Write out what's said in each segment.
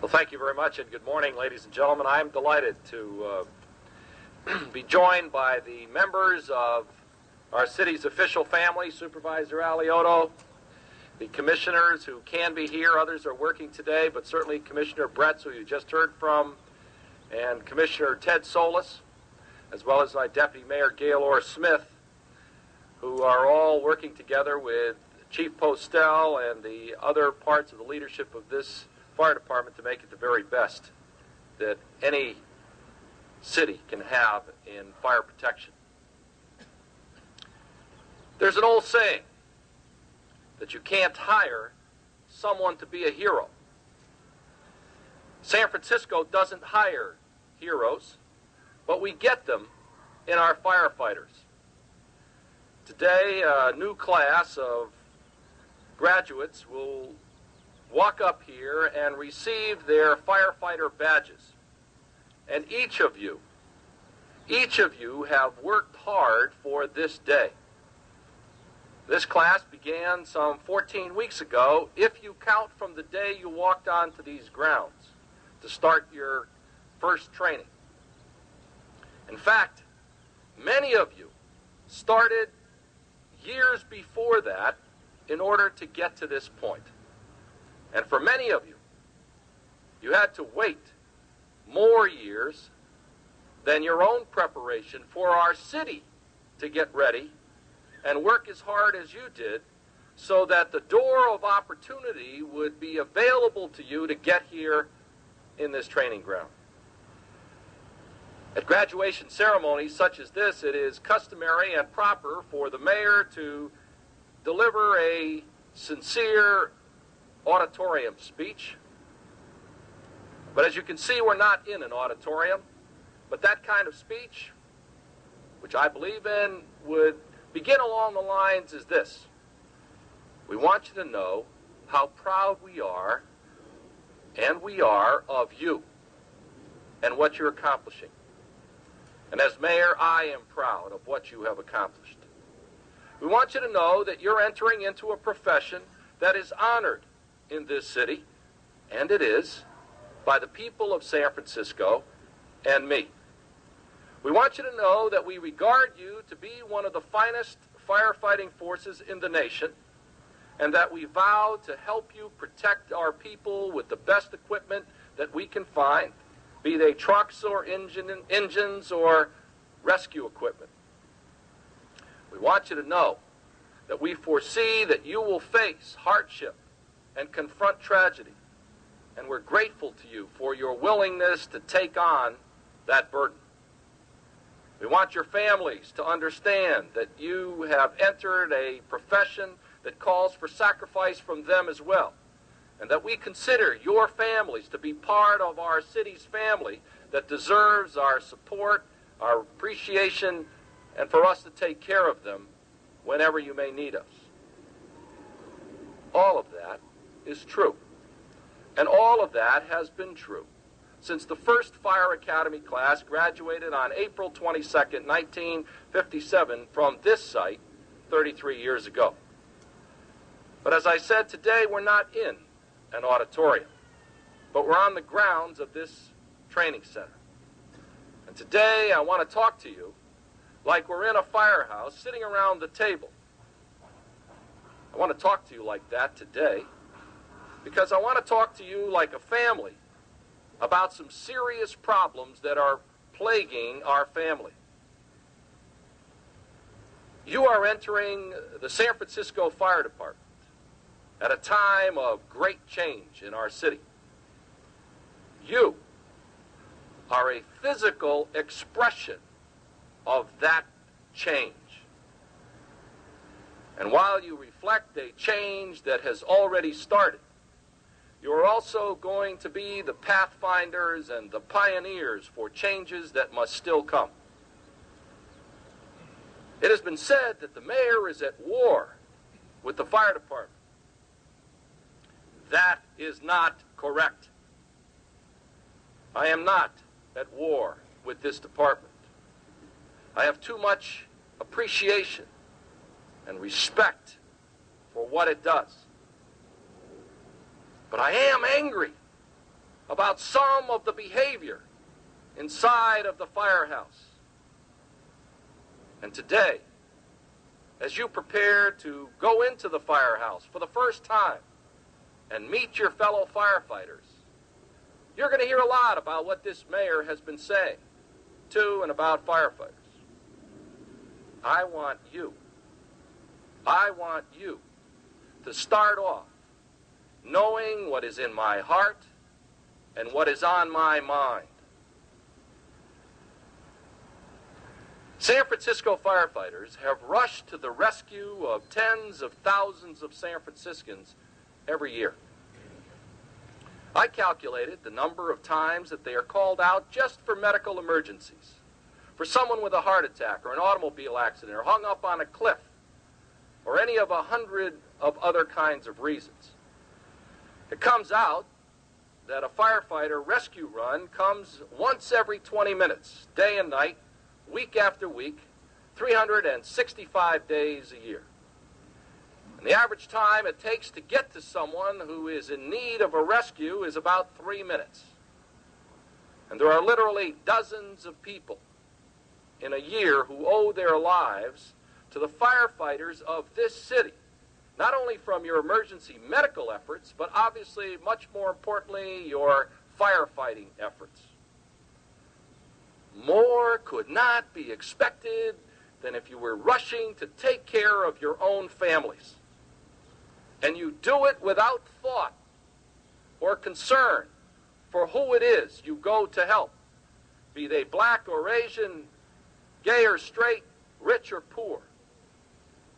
Well, thank you very much, and good morning, ladies and gentlemen. I am delighted to be joined by the members of our city's official family, Supervisor Alioto, the commissioners who can be here. Others are working today, but certainly Commissioner Bretz, who you just heard from, and Commissioner Ted Solis, as well as my Deputy Mayor Gaylor Smith, who are all working together with Chief Postel and the other parts of the leadership of this fire department to make it the very best that any city can have in fire protection. There's an old saying that you can't hire someone to be a hero. San Francisco doesn't hire heroes, but we get them in our firefighters. Today, a new class of graduates will walk up here and receive their firefighter badges. And each of you have worked hard for this day. This class began some 14 weeks ago, if you count from the day you walked onto these grounds to start your first training. In fact, many of you started years before that in order to get to this point. And for many of you, you had to wait more years than your own preparation for our city to get ready and work as hard as you did so that the door of opportunity would be available to you to get here in this training ground. At graduation ceremonies such as this, it is customary and proper for the mayor to deliver a sincere auditorium speech. But as you can see, we're not in an auditorium. But that kind of speech, which I believe in, would begin along the lines as this. We want you to know how proud we are, and we are, of you and what you're accomplishing. And as mayor, I am proud of what you have accomplished. We want you to know that you're entering into a profession that is honored in this city, and it is, by the people of San Francisco and me. We want you to know that we regard you to be one of the finest firefighting forces in the nation, and that we vow to help you protect our people with the best equipment that we can find, be they trucks or engines or rescue equipment. We want you to know that we foresee that you will face hardship and confront tragedy, and we're grateful to you for your willingness to take on that burden. We want your families to understand that you have entered a profession that calls for sacrifice from them as well, and that we consider your families to be part of our city's family that deserves our support, our appreciation, and for us to take care of them whenever you may need us. All of that is true. And all of that has been true since the first Fire Academy class graduated on April 22nd, 1957 from this site 33 years ago. But as I said, today we're not in an auditorium, but we're on the grounds of this training center. And today I want to talk to you like we're in a firehouse sitting around the table. I want to talk to you like that today because I want to talk to you like a family about some serious problems that are plaguing our family. You are entering the San Francisco Fire Department at a time of great change in our city. You are a physical expression of that change. And while you reflect a change that has already started, you are also going to be the pathfinders and the pioneers for changes that must still come. It has been said that the mayor is at war with the fire department. That is not correct. I am not at war with this department. I have too much appreciation and respect for what it does. But I am angry about some of the behavior inside of the firehouse. And today, as you prepare to go into the firehouse for the first time and meet your fellow firefighters, you're going to hear a lot about what this mayor has been saying to and about firefighters. I want you to start off knowing what is in my heart and what is on my mind. San Francisco firefighters have rushed to the rescue of tens of thousands of San Franciscans every year. I calculated the number of times that they are called out just for medical emergencies, for someone with a heart attack or an automobile accident or hung up on a cliff or any of 100 of other kinds of reasons. It comes out that a firefighter rescue run comes once every 20 minutes, day and night, week after week, 365 days a year. And the average time it takes to get to someone who is in need of a rescue is about 3 minutes. And there are literally dozens of people in a year who owe their lives to the firefighters of this city, not only from your emergency medical efforts, but obviously, much more importantly, your firefighting efforts. More could not be expected than if you were rushing to take care of your own families. And you do it without thought or concern for who it is you go to help, be they black or Asian, gay or straight, rich or poor.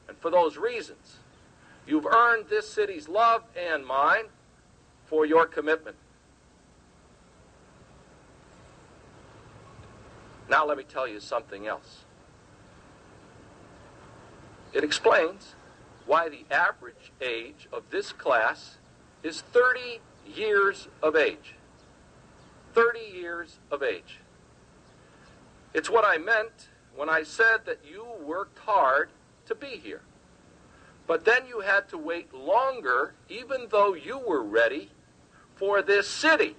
And for those reasons, you've earned this city's love and mine for your commitment. Now let me tell you something else. It explains why the average age of this class is 30 years of age. 30 years of age. It's what I meant when I said that you worked hard to be here. But then you had to wait longer, even though you were ready, for this city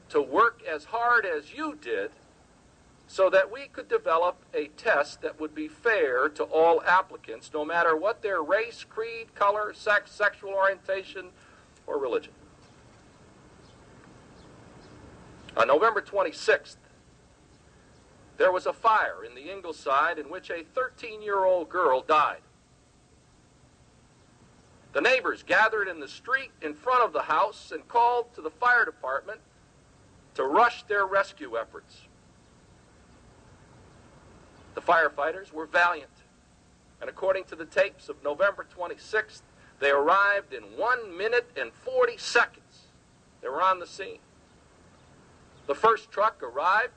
to work as hard as you did, so that we could develop a test that would be fair to all applicants, no matter what their race, creed, color, sex, sexual orientation, or religion. On November 26th, there was a fire in the Ingleside in which a 13-year-old girl died. The neighbors gathered in the street in front of the house and called to the fire department to rush their rescue efforts. The firefighters were valiant, and according to the tapes of November 26th, they arrived in 1 minute and 40 seconds. They were on the scene. The first truck arrived,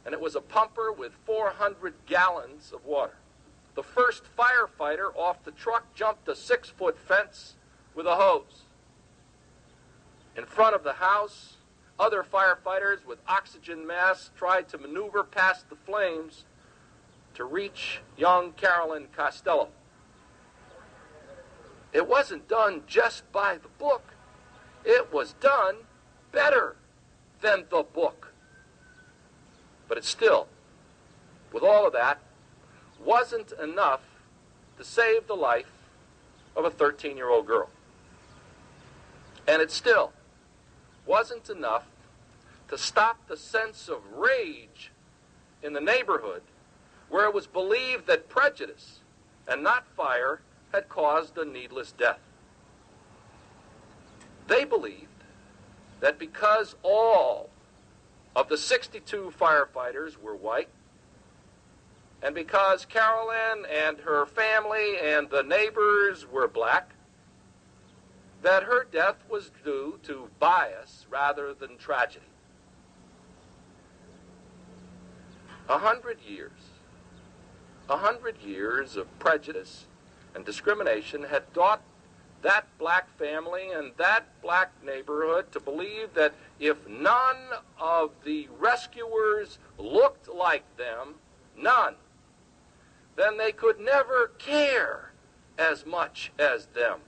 and it was a pumper with 400 gallons of water. The first firefighter off the truck jumped a 6-foot fence with a hose. In front of the house, other firefighters with oxygen masks tried to maneuver past the flames to reach young Carolyn Costello. It wasn't done just by the book. It was done better than the book. But it still, with all of that, wasn't enough to save the life of a 13-year-old girl. And it still wasn't enough to stop the sense of rage in the neighborhood where it was believed that prejudice and not fire had caused a needless death. They believed that because all of the 62 firefighters were white, and because Carolyn and her family and the neighbors were black, that her death was due to bias rather than tragedy. 100 years of prejudice and discrimination had taught that black family and that black neighborhood to believe that if none of the rescuers looked like them, none, then they could never care as much as them.